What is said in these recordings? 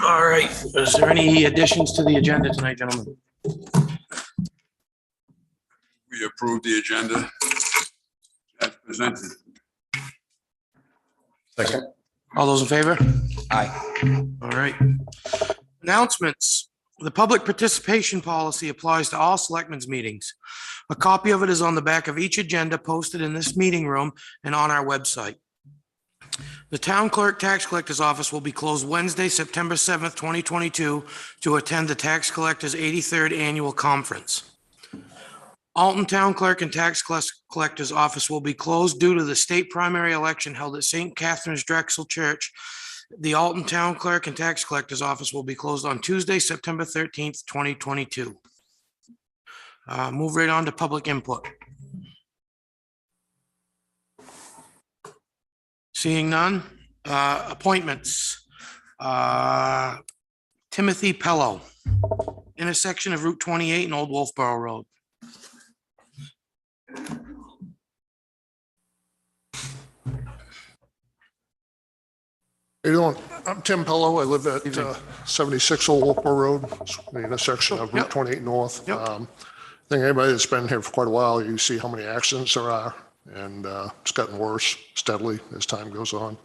All right, is there any additions to the agenda tonight, gentlemen? We approve the agenda as presented. Second. All those in favor? Aye. All right. Announcements. The public participation policy applies to all selectmen's meetings. A copy of it is on the back of each agenda posted in this meeting room and on our website. The town clerk tax collector's office will be closed Wednesday, September 7th, 2022 to attend the tax collector's 83rd annual conference. Alton Town Clerk and Tax Collector's Office will be closed due to the state primary election held at St. Catherine's Drexel Church. The Alton Town Clerk and Tax Collector's Office will be closed on Tuesday, September 13th, 2022. Move right on to public input. Seeing none. Appointments. Timothy Pello, intersection of Route 28 and Old Wolfboro Road. How you doing? I'm Tim Pello. I live at 76 Old Wolfboro Road, the intersection of Route 28 North. I think anybody that's been here for quite a while, you see how many accidents there are, and it's gotten worse steadily as time goes on.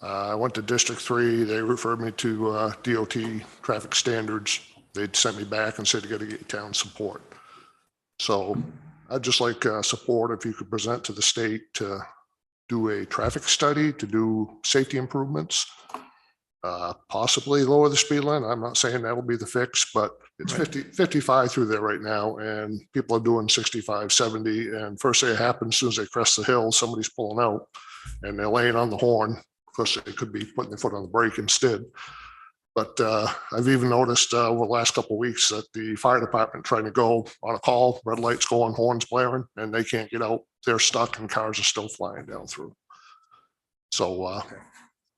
I went to District 3. They referred me to DOT traffic standards. They'd sent me back and said you got to get town support. So I'd just like support if you could present to the state to do a traffic study, to do safety improvements, possibly lower the speed limit. I'm not saying that'll be the fix, but it's 55 through there right now, and people are doing 65, 70. And first thing that happens, as soon as they crest the hill, somebody's pulling out and they're laying on the horn. Of course, they could be putting their foot on the brake instead. But I've even noticed over the last couple of weeks that the fire department trying to go on a call, red lights going, horns blaring, and they can't get out. They're stuck and cars are still flying down through. So,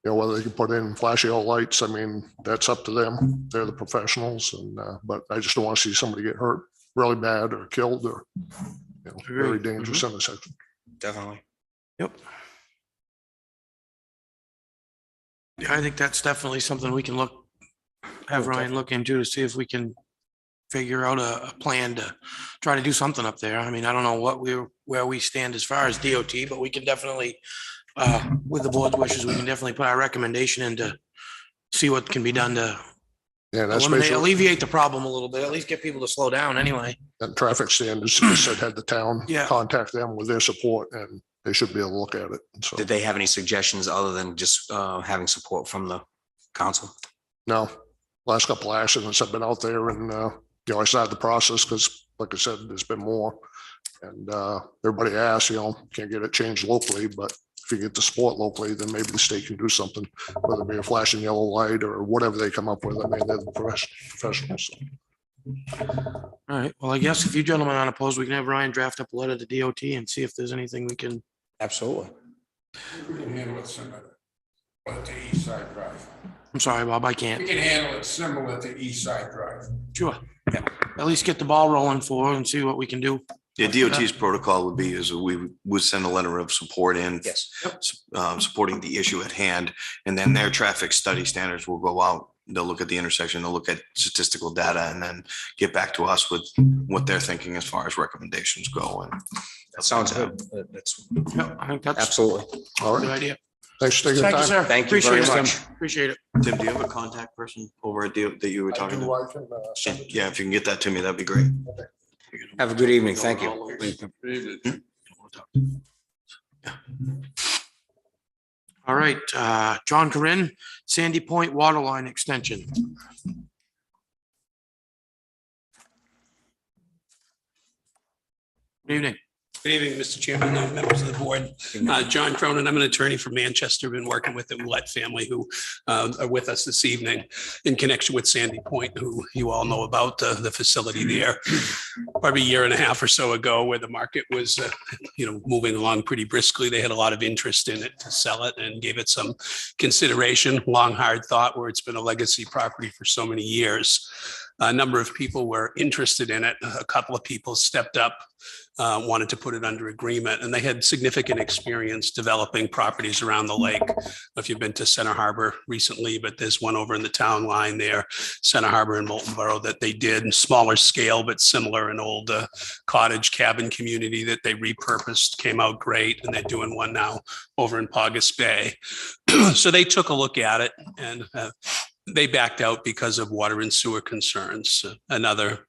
you know, whether they can put in flashy old lights, I mean, that's up to them. They're the professionals. And but I just don't want to see somebody get hurt really bad or killed or, you know, very dangerous intersection. Definitely. Yep. Yeah, I think that's definitely something we can have Ryan look into to see if we can figure out a plan to try to do something up there. I mean, I don't know where we stand as far as DOT, but we can definitely, with the board's wishes, we can definitely put our recommendation in to see what can be done to alleviate the problem a little bit, at least get people to slow down anyway. And traffic standards just said had the town contact them with their support, and they should be able to look at it. So, did they have any suggestions other than just having support from the council? No, last couple of accidents have been out there, and you know, I started the process because, like I said, there's been more, and everybody asks, you know, can't get it changed locally, but if you get the support locally, then maybe the state can do something, whether it be a flashing yellow light or whatever they come up with. I mean, they're the professionals. All right. Well, I guess if you gentlemen aren't opposed, we can have Ryan draft up a letter to DOT and see if there's anything we can. Absolutely. We can handle it similar to East Side Drive. I'm sorry, Bob, I can't. We can handle it similar to East Side Drive. Sure. Yeah. At least get the ball rolling for and see what we can do. Yeah, DOT's protocol would be is we would send a letter of support in, Yes. supporting the issue at hand, and then their traffic study standards will go out. They'll look at the intersection, they'll look at statistical data, and then get back to us with what they're thinking as far as recommendations go. And That sounds good. That's I think that's absolutely. All a good right. idea. Thanks for taking the Thank you, time. sir. Thank you Appreciate very it, much. Tim. Appreciate it. Tim, do you have a contact person over at DOT that you were talking to? I can send it to Yeah, if you can get that to me, that'd be great. Have a good evening. Thank you. All right, John Corinne, Sandy Point Waterline Extension. Good evening. Good evening, Mr. Chairman and members of the board. John Cronin, I'm an attorney from Manchester, been working with the Ouellette family who are with us this evening in connection with Sandy Point, who you all know about the facility there. Probably a year and a half or so ago, where the market was moving along pretty briskly. They had a lot of interest in it to sell it and gave it some consideration, long, hard thought, where it's been a legacy property for so many years. a number of people were interested in it. A couple of people stepped up, wanted to put it under agreement, and they had significant experience developing properties around the lake. I don't know if you've been to Center Harbor recently, but there's one over in the town line there, Center Harbor in Molten Borough, that they did in smaller scale, but similar, an old cottage cabin community that they repurposed, came out great, and they're doing one now over in Paugus Bay. So they took a look at it, and they backed out because of water and sewer concerns. Another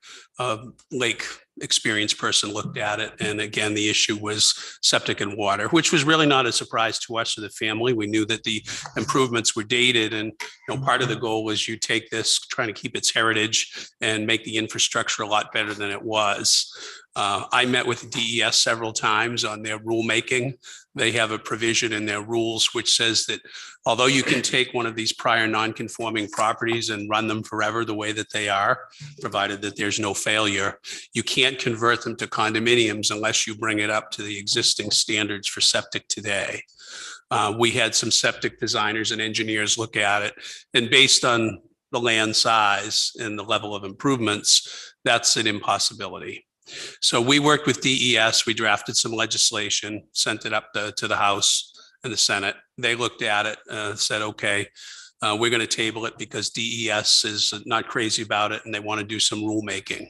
lake experienced person looked at it, and again, the issue was septic and water, which was really not a surprise to us or the family. We knew that the improvements were dated, and part of the goal was you take this, trying to keep its heritage and make the infrastructure a lot better than it was. I met with DES several times on their rulemaking. They have a provision in their rules which says that although you can take one of these prior non-conforming properties and run them forever the way that they are, provided that there's no failure, you can't convert them to condominiums unless you bring it up to the existing standards for septic today. We had some septic designers and engineers look at it, and based on the land size and the level of improvements, that's an impossibility. So we worked with DES, we drafted some legislation, sent it up to the House and the Senate. They looked at it, said, okay, we're going to table it because DES is not crazy about it and they want to do some rulemaking.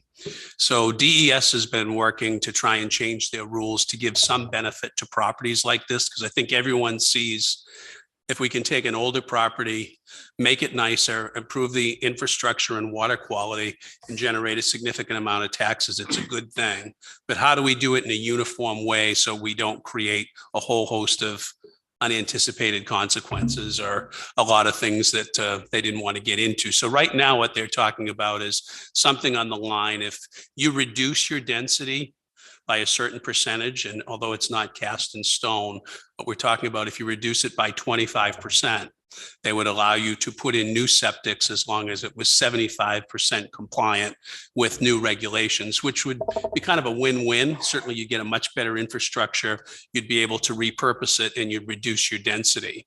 So DES has been working to try and change their rules to give some benefit to properties like this, because I think everyone sees if we can take an older property, make it nicer, improve the infrastructure and water quality, and generate a significant amount of taxes, it's a good thing. But how do we do it in a uniform way so we don't create a whole host of unanticipated consequences or a lot of things that they didn't want to get into? So right now, what they're talking about is something on the line. If you reduce your density by a certain percentage, and although it's not cast in stone, but we're talking about if you reduce it by 25%, they would allow you to put in new septics as long as it was 75% compliant with new regulations, which would be kind of a win-win. Certainly you get a much better infrastructure, you'd be able to repurpose it, and you'd reduce your density.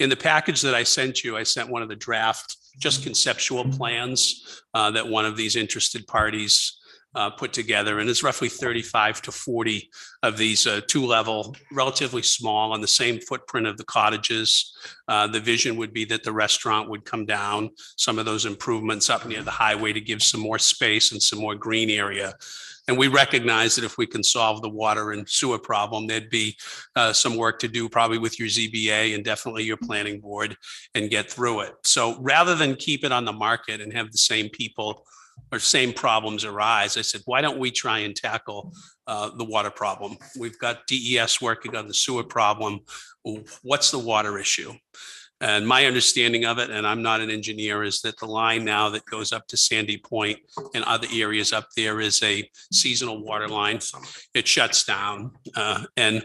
In the package that I sent you, I sent one of the draft, just conceptual plans that one of these interested parties put together, and it's roughly 35 to 40 of these two-level, relatively small, on the same footprint of the cottages. The vision would be that the restaurant would come down, some of those improvements up near the highway to give some more space and some more green area. And we recognize that if we can solve the water and sewer problem, there'd be some work to do probably with your ZBA and definitely your planning board and get through it. So rather than keep it on the market and have the same people or same problems arise, I said, why don't we try and tackle the water problem? We've got DES working on the sewer problem. What's the water issue? And my understanding of it, and I'm not an engineer, is that the line now that goes up to Sandy Point and other areas up there is a seasonal water line. It shuts down. And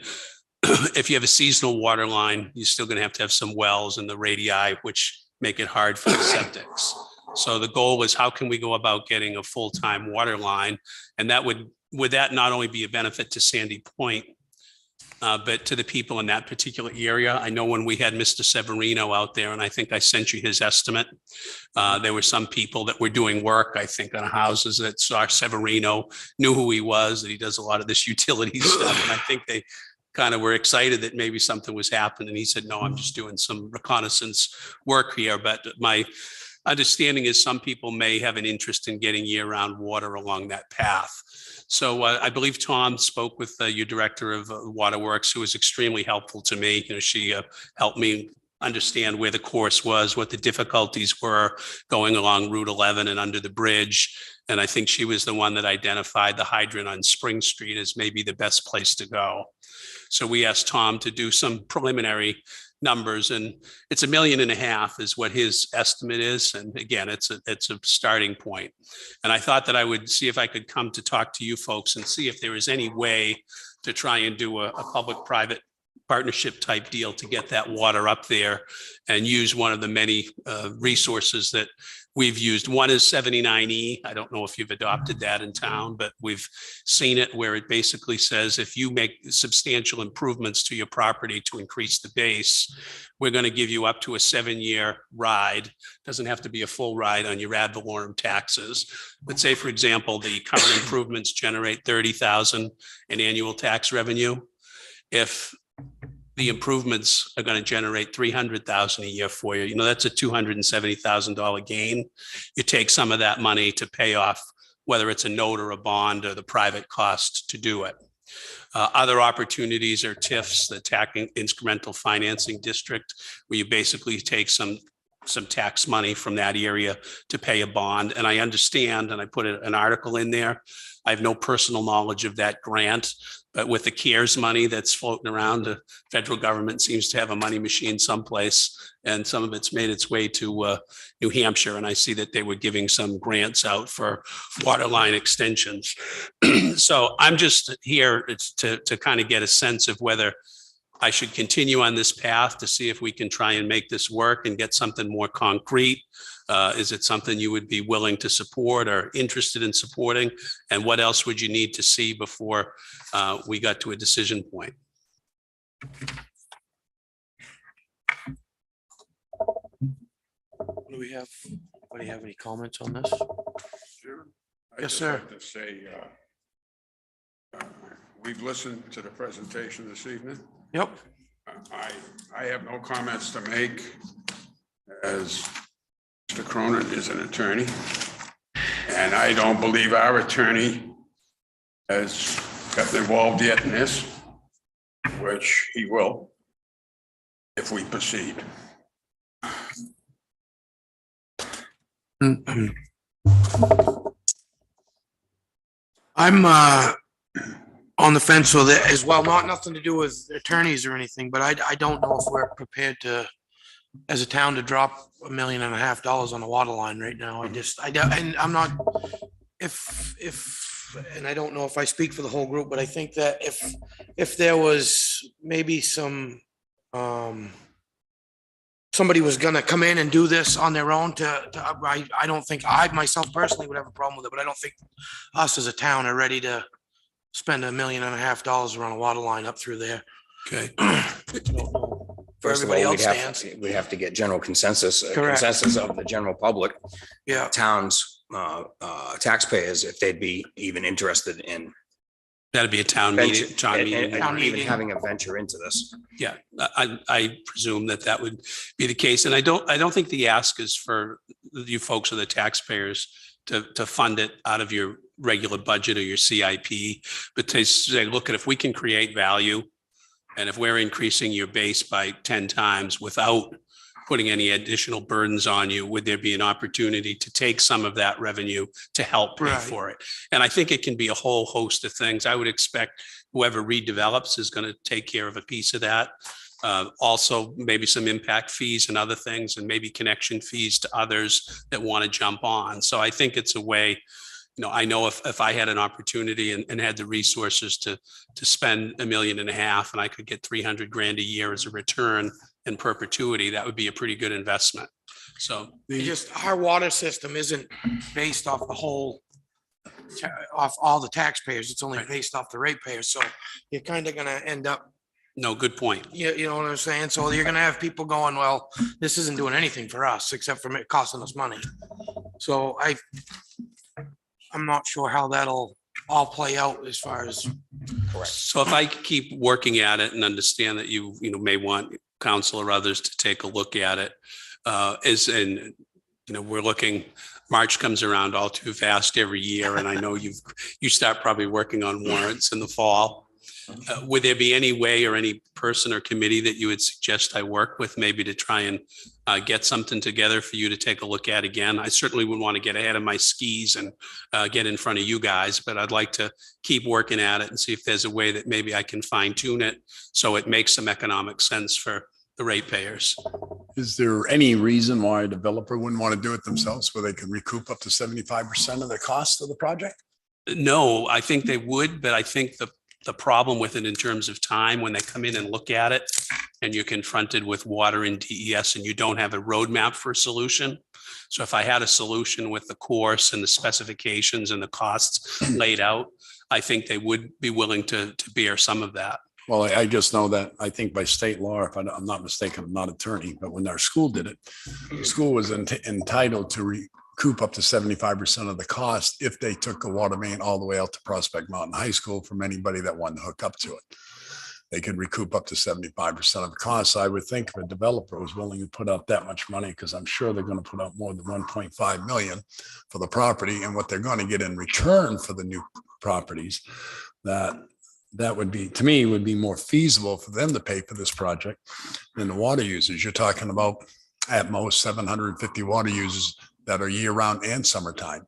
if you have a seasonal water line, you're still going to have some wells in the radii, which make it hard for the septics. So the goal was, how can we go about getting a full-time water line? And that would that not only be a benefit to Sandy Point, but to the people in that particular area? I know when we had Mr. Severino out there, and I think I sent you his estimate, there were some people that were doing work, I think, on houses that saw Severino, knew who he was, that he does a lot of this utility stuff. And I think they kind of were excited that maybe something was happening. And he said, no, I'm just doing some reconnaissance work here. But my understanding is some people may have an interest in getting year-round water along that path. So I believe Tom spoke with your director of Waterworks, who was extremely helpful to me. She helped me understand where the course was, what the difficulties were going along Route 11 and under the bridge. And I think she was the one that identified the hydrant on Spring Street as maybe the best place to go. So we asked Tom to do some preliminary numbers, and it's $1.5 million is what his estimate is. And again, it's a starting point. And I thought that I would see if I could come to talk to you folks and see if there is any way to try and do a public-private partnership type deal to get that water up there and use one of the many resources that we've used. One is 79E. I don't know if you've adopted that in town, but we've seen it where it basically says if you make substantial improvements to your property to increase the base, we're going to give you up to a 7-year ride. Doesn't have to be a full ride on your ad valorem taxes. But say, for example, the current improvements generate $30,000 in annual tax revenue. If the improvements are going to generate $300,000 a year for you, that's a $270,000 gain. You take some of that money to pay off, whether it's a note or a bond or the private cost to do it. Other opportunities are TIFs, the Tax Incremental Financing District, where you basically take some tax money from that area to pay a bond. And I understand, and I put an article in there, I have no personal knowledge of that grant, but with the CARES money that's floating around, the federal government seems to have a money machine someplace, and some of it's made its way to New Hampshire. And I see that they were giving some grants out for water line extensions. So I'm just here to kind of get a sense of whether I should continue on this path to see if we can try and make this work and get something more concrete. Is it something you would be willing to support or interested in supporting? And what else would you need to see before we got to a decision point? Do we have, anybody have any comments on this? Sure. Yes, sir. To say, we've listened to the presentation this evening. Yep. I have no comments to make, as Mr. Cronin is an attorney, and I don't believe our attorney has gotten involved yet in this, which he will if we proceed. I'm on the fence with it as well, nothing to do with attorneys or anything, but I don't know if we're prepared to, as a town, to drop $1.5 million on a water line right now. And I'm not, and I don't know if I speak for the whole group, but I think that if there was maybe some, somebody was gonna come in and do this on their own I don't think I myself personally would have a problem with it, but I don't think us as a town are ready to spend $1.5 million around a water line up through there. Okay. For First of all, everybody else stands. we'd have to get general consensus, Correct. consensus of the general public, Yeah, towns, taxpayers, if they'd be even interested in That'd be a town venture, meeting, John meeting. and even meeting. having a venture into this. Yeah, I presume that would be the case. And I don't think the ask is for you folks or the taxpayers to fund it out of your regular budget or your CIP, but to say, look, at if we can create value, and if we're increasing your base by 10 times without putting any additional burdens on you, would there be an opportunity to take some of that revenue to help pay Right. for it? And I think it can be a whole host of things. I would expect whoever redevelops is going to take care of a piece of that. Also, maybe some impact fees and other things, and maybe connection fees to others that want to jump on. So I think it's a way, I know if I had an opportunity and had the resources to spend $1.5 million and I could get 300 grand a year as a return in perpetuity, that would be a pretty good investment. So our water system isn't based off off all the taxpayers. It's only based off the ratepayers. So you're kind of gonna end up, no, good point. you know what I'm saying? So you're gonna have people going, well, this isn't doing anything for us except for it costing us money. So I'm not sure how that'll all play out as far as. Correct. So if I keep working at it and understand that you may want council or others to take a look at it, we're looking, March comes around all too fast every year. And I know you start probably working on warrants in the fall. Would there be any way or any person or committee that you would suggest I work with, maybe to try and get something together for you to take a look at again? I certainly wouldn't want to get ahead of my skis and get in front of you guys, but I'd like to keep working at it and see if there's a way that maybe I can fine tune it so it makes some economic sense for the ratepayers. Is there any reason why a developer wouldn't want to do it themselves where they can recoup up to 75% of the cost of the project? No, I think they would, but I think the the problem with it in terms of time, when they come in and look at it and you're confronted with water and DES and you don't have a roadmap for a solution. So if I had a solution with the course and the specifications and the costs laid out, I think they would be willing to bear some of that. Well, I just know that I think by state law, if I'm not mistaken, I'm not attorney, but when our school did it, the school was entitled to recoup up to 75% of the cost if they took a water main all the way out to Prospect Mountain High School from anybody that wanted to hook up to it. They could recoup up to 75% of the costs. I would think if a developer was willing to put out that much money, because I'm sure they're going to put out more than 1.5 million for the property and what they're going to get in return for the new properties, that would be, to me, would be more feasible for them to pay for this project than the water users. You're talking about at most 750 water users that are year round and summertime.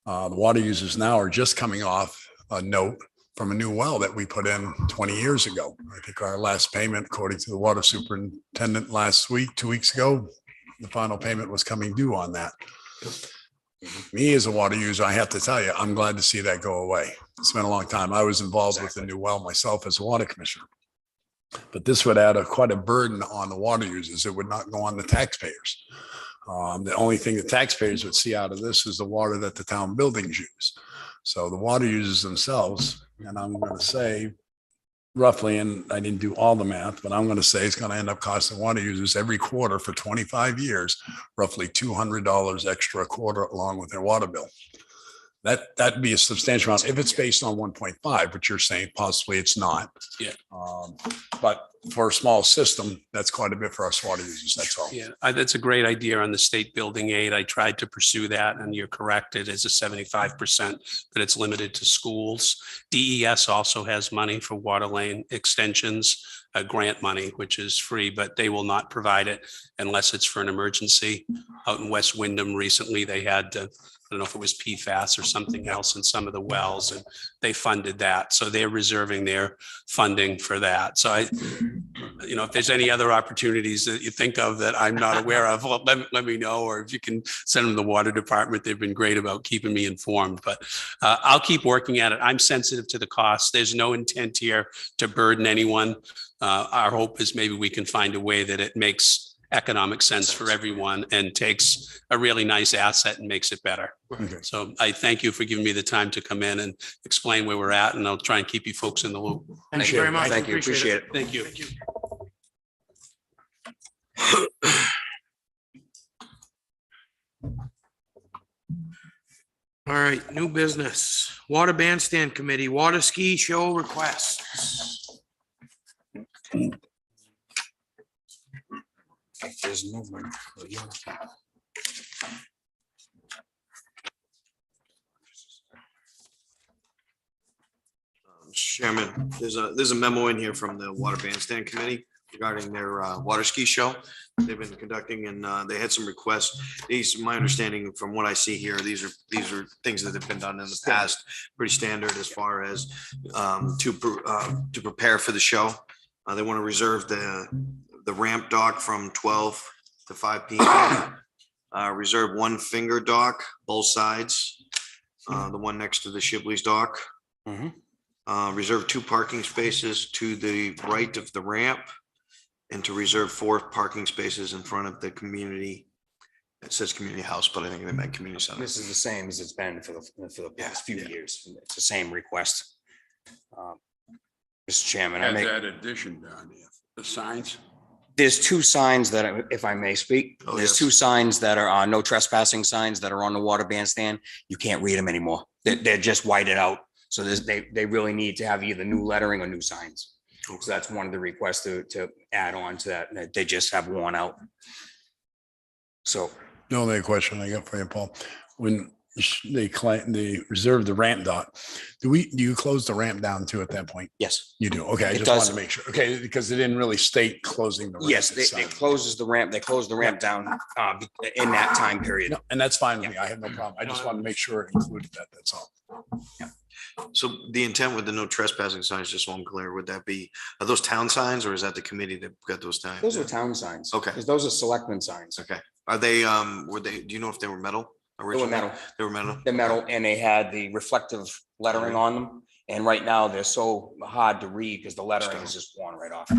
The water users now are just coming off a note from a new well that we put in 20 years ago. I think our last payment, according to the water superintendent last week, 2 weeks ago, the final payment was coming due on that. Me as a water user, I have to tell you, I'm glad to see that go away. It's been a long time. I was involved with the new well myself as a water commissioner. But this would add quite a burden on the water users. It would not go on the taxpayers. The only thing the taxpayers would see out of this is the water that the town buildings use. So the water users themselves, and I'm going to say roughly, and I didn't do all the math, but I'm going to say it's going to end up costing water users every quarter for 25 years, roughly $200 extra a quarter along with their water bill. That'd be a substantial amount if it's based on 1.5, but you're saying possibly it's not. Yeah. But for a small system, that's quite a bit for us water users. That's all. Yeah, that's a great idea on the state building aid. I tried to pursue that, and you're correct. It is a 75%, but it's limited to schools. DES also has money for water lane extensions, grant money, which is free, but they will not provide it unless it's for an emergency. Out in West Wyndham recently, they had I don't know if it was PFAS or something else in some of the wells, and they funded that. So they're reserving their funding for that. So if there's any other opportunities that you think of that I'm not aware of, well, let me know, or if you can send them to the water department. They've been great about keeping me informed, but I'll keep working at it. I'm sensitive to the cost. There's no intent here to burden anyone. Our hope is maybe we can find a way that it makes economic sense for everyone and takes a really nice asset and makes it better. Okay. So I thank you for giving me the time to come in and explain where we're at, and I'll try and keep you folks in the loop. Thank you very much. Thank you. Appreciate it. Thank you. All right, new business, Water Bandstand Committee, water ski show requests. There's movement. Chairman, there's a memo in here from the Water Bandstand Committee regarding their water ski show they've been conducting, and they had some requests. These, my understanding from what I see here, these are things that have been done in the past, pretty standard as far as to prepare for the show. They want to reserve the ramp dock from 12 to 5 p.m. Reserve one finger dock, both sides, the one next to the Shibley's dock. Reserve 2 parking spaces to the right of the ramp, and to reserve 4 parking spaces in front of the community. It says community house, but I think they meant community center. This is the same as it's been for the past few years. It's the same request. Mr. Chairman, Has that addition down here, the signs? There's 2 signs that, if I may speak, Oh, there's yes. 2 signs that are no trespassing signs that are on the water bandstand. You can't read them anymore. They're just whited out. So they really need to have either new lettering or new signs. So that's one of the requests to add on to that they just have worn out. So The only question I got for you, Paul, when they reserve the ramp dock, do you close the ramp down too at that point? yes, You do. Okay. I It just does. wanted to make sure. Okay. Because they didn't really state closing the ramp. yes, they closes the ramp. They close the ramp down in that time period. No, and that's fine with me. I have no problem. I just wanted to make sure it included that. That's all. So the intent with the no trespassing signs, just so I'm clear, would that be, are those town signs, or is that the committee that got those signs? Those are town signs. Okay. Because those are selectmen signs. Okay. Are they, do you know if they were metal? They were originally? metal. They were metal? They're metal, and they had the reflective lettering on them. And right now, they're so hard to read because the lettering is just worn right off.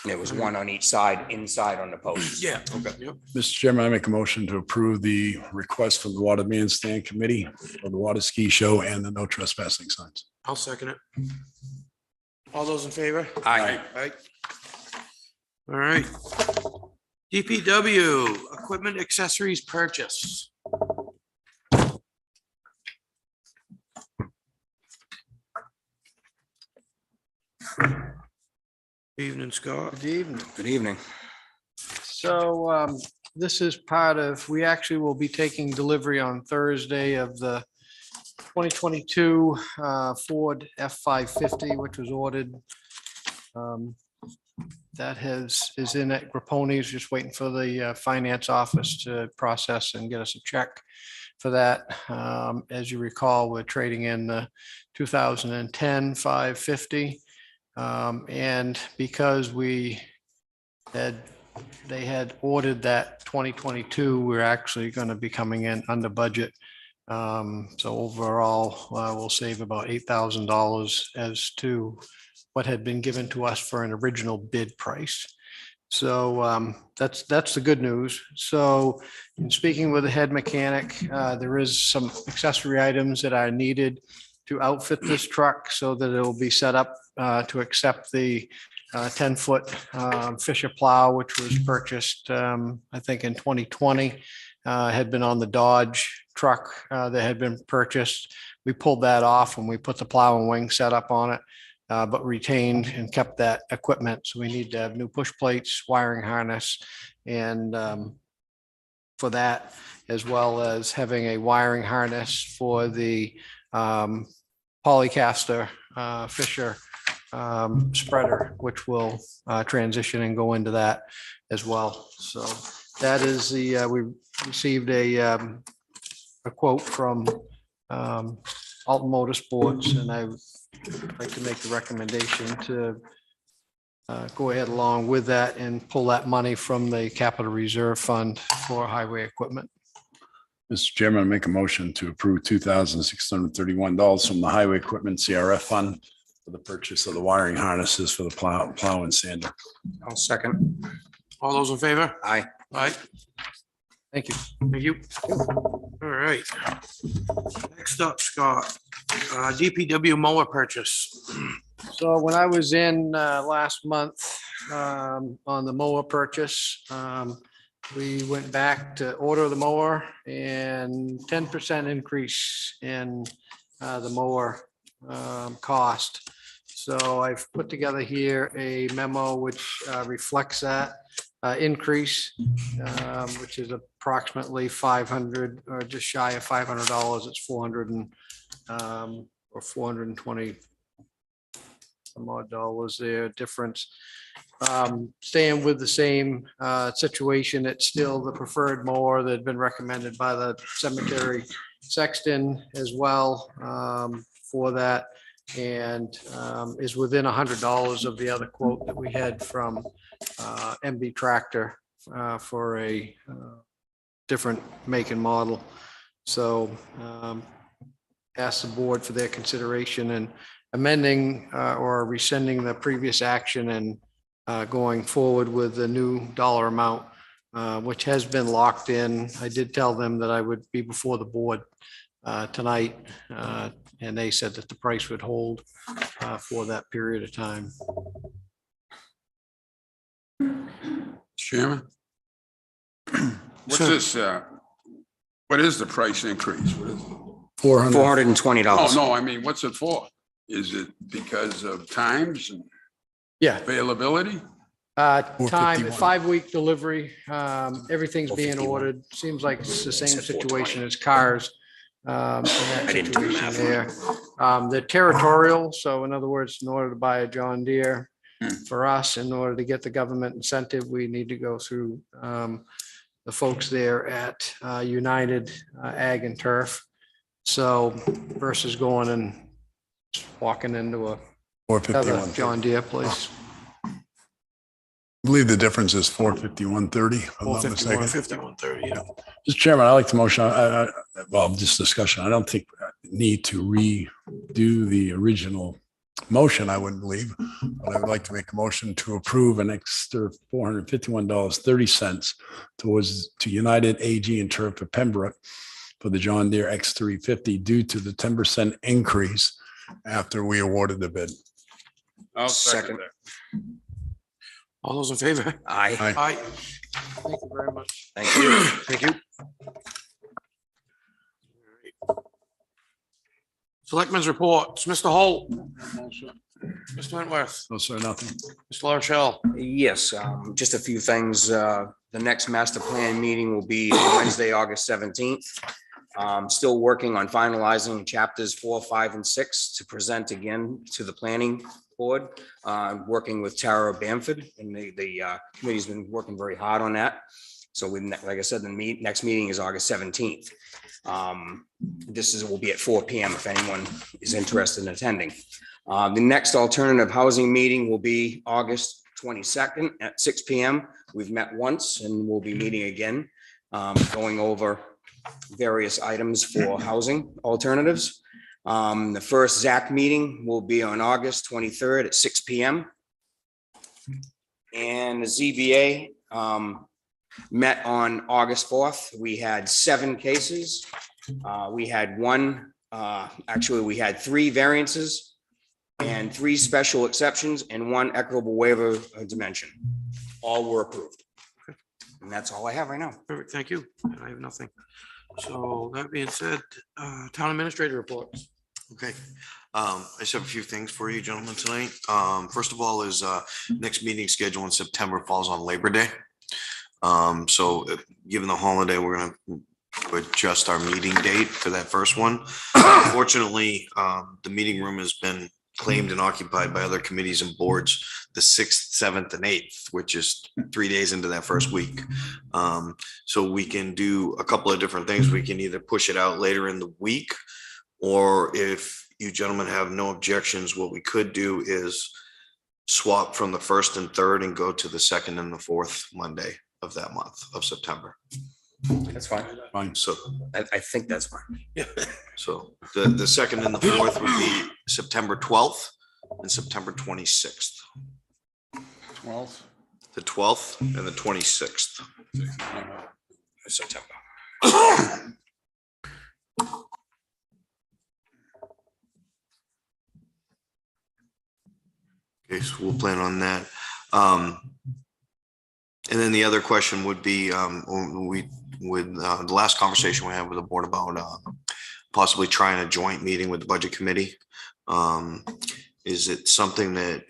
There was one on each side, inside on the posts. Yeah. Okay. Yep. Mr. Chairman, I make a motion to approve the request from the Water Bandstand Committee for the water ski show and the no trespassing signs. I'll second it. All those in favor? Aye. Aye. All right. DPW, equipment accessories purchase. Evening, Scott. Good evening. Good evening. So this is part of, we actually will be taking delivery on Thursday of the 2022 Ford F-550, which was ordered. That is in at Grapponi's, just waiting for the finance office to process and get us a check for that. As you recall, we're trading in the 2010 550. And because they had ordered that 2022, we're actually going to be coming in under budget. So overall, we'll save about $8,000 as to what had been given to us for an original bid price. So that's the good news. So in speaking with the head mechanic, there is some accessory items that are needed to outfit this truck so that it will be set up to accept the 10-foot Fisher plow, which was purchased, I think in 2020, had been on the Dodge truck that had been purchased. We pulled that off and we put the plow and wing set up on it, but retained and kept that equipment. So we need to have new push plates, wiring harness, and for that, as well as having a wiring harness for the Polycaster Fisher spreader, which will transition and go into that as well. So that is the, we received a quote from Alton Motorsports, and I would like to make the recommendation to go ahead along with that and pull that money from the capital reserve fund for highway equipment. Mr. Chairman, I make a motion to approve $2,631 from the Highway Equipment CRF Fund for the purchase of the wiring harnesses for the plow and sander. I'll second. All those in favor? Aye. Aye. Thank you. Thank you. All right. Next up, Scott, DPW mower purchase. So when I was in last month on the mower purchase, we went back to order the mower and 10% increase in the mower cost. So I've put together here a memo which reflects that increase, which is approximately 500 or just shy of $500. It's 400 or 420 some odd dollars there difference. Staying with the same situation, it's still the preferred mower that had been recommended by the cemetery sexton as well for that, and is within $100 of the other quote that we had from MB Tractor for a different make and model. So ask the board for their consideration and amending or rescinding the previous action and going forward with the new dollar amount, which has been locked in. I did tell them that I would be before the board tonight, and they said that the price would hold for that period of time. Chairman? What's this, what is the price increase? What is it? $420. Oh, no, I mean, what's it for? Is it because of times and Yeah. availability? Time, 451. 5-week delivery, everything's being 451. ordered. Seems like it's the same Said 420. situation as cars. In that I didn't do the situation math. there. They're territorial, so in other words, in order to buy a John Deere for us, in order to get the government incentive, we need to go through the folks there at United Ag and Turf. So versus going and walking into a other 451. John Deere place. I believe the difference is 451.30, if I'm not 451, mistaken. 5130, yeah. Mr. Chairman, I like the motion. Well, just discussion. I don't think need to redo the original motion, I wouldn't believe, but I would like to make a motion to approve an extra $451.30 to United AG and Turf of Pembroke for the John Deere X350 due to the 10% increase after we awarded the bid. I'll second Second. that. All those in favor? Aye. Aye. Thank you very much. Thank you. Thank you. Selectmen's reports, Mr. Holt, Mr. Wentworth, No, sir, nothing. Mr. Larchell. Yes, just a few things. The next master plan meeting will be Wednesday, August 17th. Still working on finalizing chapters 4, 5, and 6 to present again to the planning board. Working with Tara Bamford, and the committee's been working very hard on that. So like I said, the next meeting is August 17th. Will be at 4 p.m. if anyone is interested in attending. The next alternative housing meeting will be August 22nd at 6 p.m. We've met once and we'll be meeting again, going over various items for housing alternatives. The first ZAC meeting will be on August 23rd at 6 p.m. And the ZBA met on August 4th. We had 7 cases. We had we had 3 variances and 3 special exceptions and 1 equitable waiver of dimension. All were approved. And that's all I have right now. Perfect, thank you. I have nothing. So that being said, town administrator reports. Okay. I just have a few things for you gentlemen tonight. First of all is next meeting schedule in September falls on Labor Day. So given the holiday, we're gonna adjust our meeting date for that first one. Unfortunately, the meeting room has been claimed and occupied by other committees and boards the 6th, 7th, and 8th, which is 3 days into that first week. So we can do a couple of different things. We can either push it out later in the week, or if you gentlemen have no objections, what we could do is swap from the 1st and 3rd and go to the 2nd and the 4th Monday of that month of September. That's fine. Fine. So, I think that's fine. so the 2nd and the 4th would be September 12th and September 26th. 12th. The 12th and the 26th. September. Okay, so we'll plan on that. And then the other question would be, the last conversation we had with the board about possibly trying a joint meeting with the budget committee. Is it something that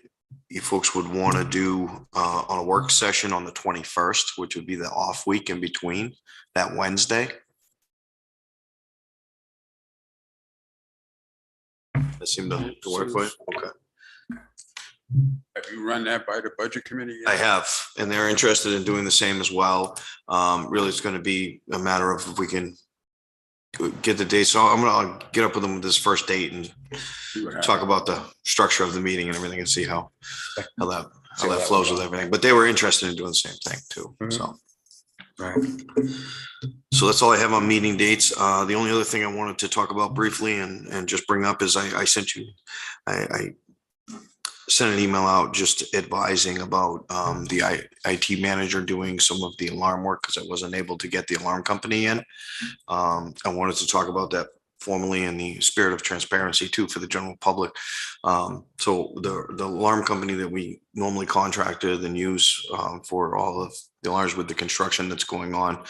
you folks would want to do on a work session on the 21st, which would be the off week in between that Wednesday? That seemed to work for you? Okay. Have you run that by the budget committee yet? I have, and they're interested in doing the same as well. Really, it's going to be a matter of if we can get the date. So I'll get up with them with this first date and See what happens. talk about the structure of the meeting and everything and see how that flows with everything. But they were interested in doing the same thing too, so. Right. So that's all I have on meeting dates. The only other thing I wanted to talk about briefly and just bring up is I sent you, I sent an email out just advising about the IT manager doing some of the alarm work because I wasn't able to get the alarm company in. I wanted to talk about that formally in the spirit of transparency too for the general public. So the alarm company that we normally contracted and use for all of the alarms with the construction that's going on,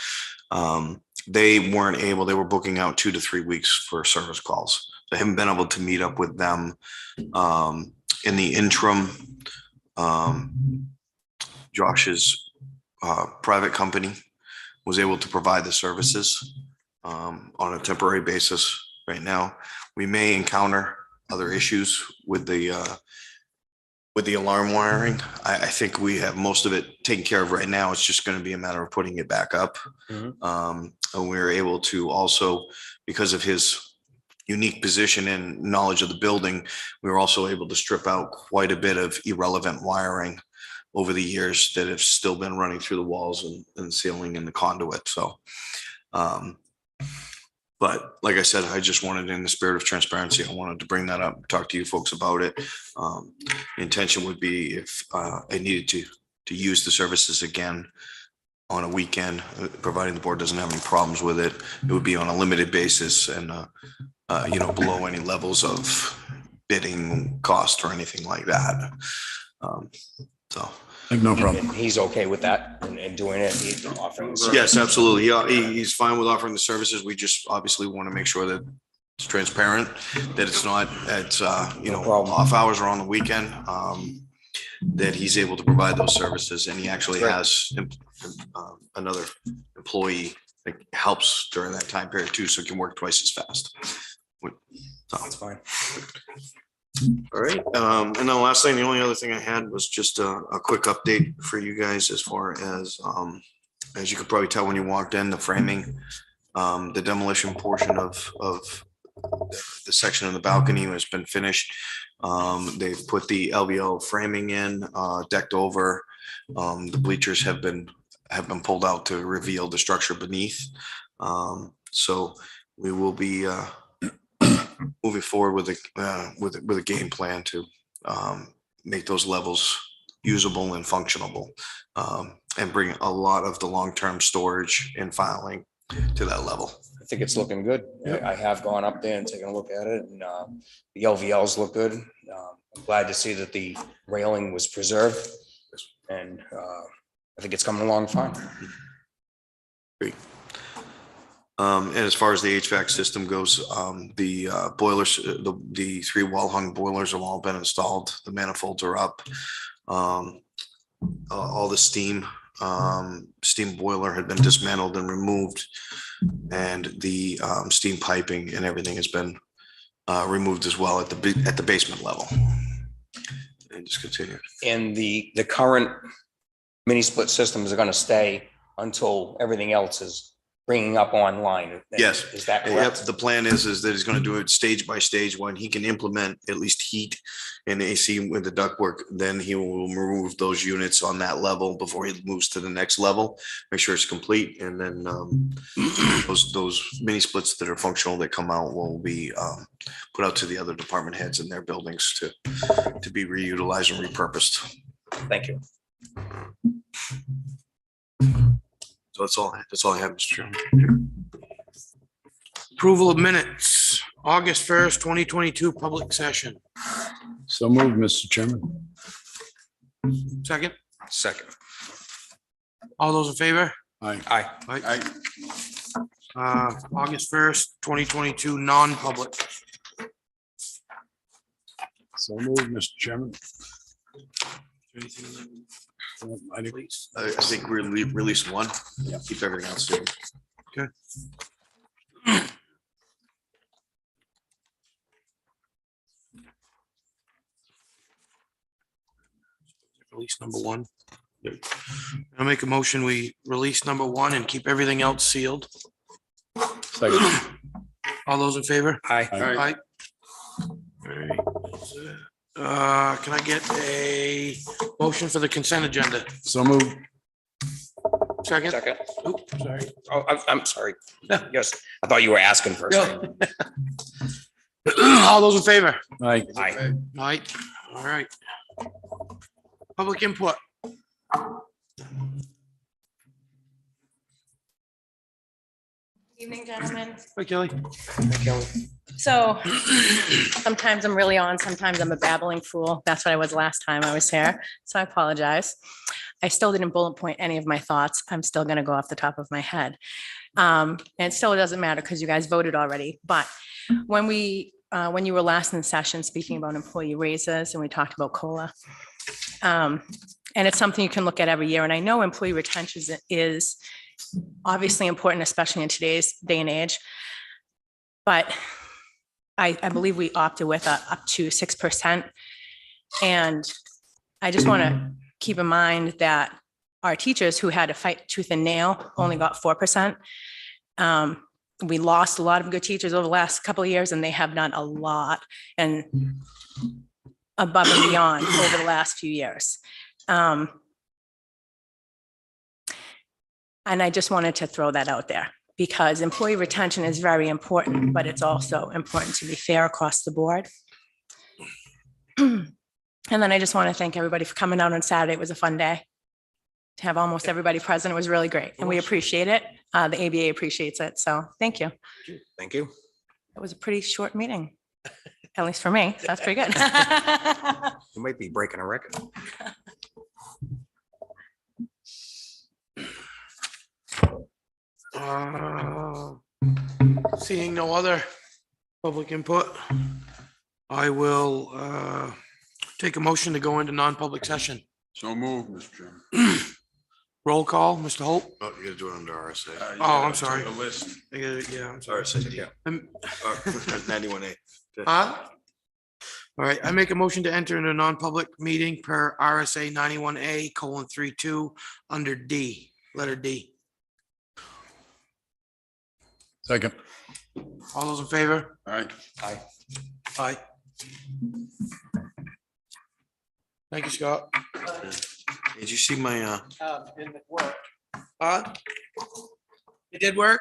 they were booking out 2 to 3 weeks for service calls. So I haven't been able to meet up with them. In the interim, Josh's private company was able to provide the services on a temporary basis right now. We may encounter other issues with the alarm wiring. I think we have most of it taken care of right now. It's just going to be a matter of putting it back up. And we were able to also, because of his unique position and knowledge of the building, we were also able to strip out quite a bit of irrelevant wiring over the years that have still been running through the walls and ceiling and the conduit. So, but But like I said, I just wanted, in the spirit of transparency, I wanted to bring that up, talk to you folks about it. The intention would be if I needed to use the services again on a weekend, providing the board doesn't have any problems with it, it would be on a limited basis and, below any levels of bidding cost or anything like that. So. No problem. And he's okay with that and doing it, he's offering. the service. Yes, absolutely. He's fine with offering the services. We just obviously want to make sure that it's transparent, that it's not at, problem. off hours or on the weekend, that he's able to provide those services, and he actually Great. has another employee that helps during that time period too, so it can work twice as fast. That's fine. All right, and then the last thing, the only other thing I had was just a quick update for you guys as far as you could probably tell when you walked in, the framing, the demolition portion of the section of the balcony has been finished. They've put the LVL framing in, decked over. The bleachers have been pulled out to reveal the structure beneath. So we will be moving forward with a game plan to make those levels usable and functionable, and bring a lot of the long-term storage and filing to that level. I think it's looking good. I have gone up there and taken a look at it, and the LVLs look good. I'm glad to see that the railing was preserved, and I think it's coming along fine. Great. And as far as the HVAC system goes, the boilers, the 3 wall hung boilers have all been installed. The manifolds are up. All the steam boiler had been dismantled and removed, and the steam piping and everything has been removed as well at the basement level. And just continue. And the current mini split systems are going to stay until everything else is bringing up online. Yes. Is that Yep, correct? the plan is that he's going to do it stage by stage. When he can implement at least heat and AC with the ductwork, then he will remove those units on that level before he moves to the next level, make sure it's complete. And then those mini splits that are functional that come out will be put out to the other department heads in their buildings to be reutilized and repurposed. Thank you. So that's all I have, Mr. Chairman. Approval of minutes, August 1st, 2022, public session. So moved, Mr. Chairman. Second, Second. all those in favor? Aye. August 1st, 2022, non-public. So moved, Mr. Chairman. I think I think we released one. Yeah. Keep everything else stable. Okay. Release number 1. I'll make a motion, we release number 1 and keep everything else sealed. second. All those in favor? Aye. Aye. All right. Can I get a motion for the consent agenda? So moved. Second? Second. Oops, sorry. Oh, I'm sorry. Yes, I thought you were asking first. All those in favor? Aye. Aye. Aye. All right. Public input. Evening, gentlemen. Hi, Kelly. So sometimes I'm really on, sometimes I'm a babbling fool. That's what I was last time I was here. So I apologize. I still didn't bullet point any of my thoughts. I'm still going to go off the top of my head. And it still doesn't matter because you guys voted already. But when you were last in session speaking about employee raises and we talked about COLA, and it's something you can look at every year. And I know employee retention is obviously important, especially in today's day and age. But I believe we opted with up to 6%. And I just want to keep in mind that our teachers who had to fight tooth and nail only got 4%. We lost a lot of good teachers over the last couple of years, and they have done a lot and above and beyond over the last few years. And I just wanted to throw that out there because employee retention is very important, but it's also important to be fair across the board. And then I just want to thank everybody for coming out on Saturday. It was a fun day. To have almost everybody present, it was really great, and we appreciate it. The ABA appreciates it, so thank you. Thank you. It was a pretty short meeting, at least for me, so that's pretty good. You might be breaking a record. Seeing no other public input, I will take a motion to go into non-public session. So move, Mr. Chairman. Roll call, Mr. Holt. Oh, you gotta do it under RSA. Oh, I'm sorry. The list. Yeah, I'm sorry. RSA, yeah. 91A. Huh? All right, I make a motion to enter into a non-public meeting per RSA 91A:32 under D, letter D. Second. All those in favor? All right. Aye. Thank you, Scott. Did you see my, In the work. Huh? It did work?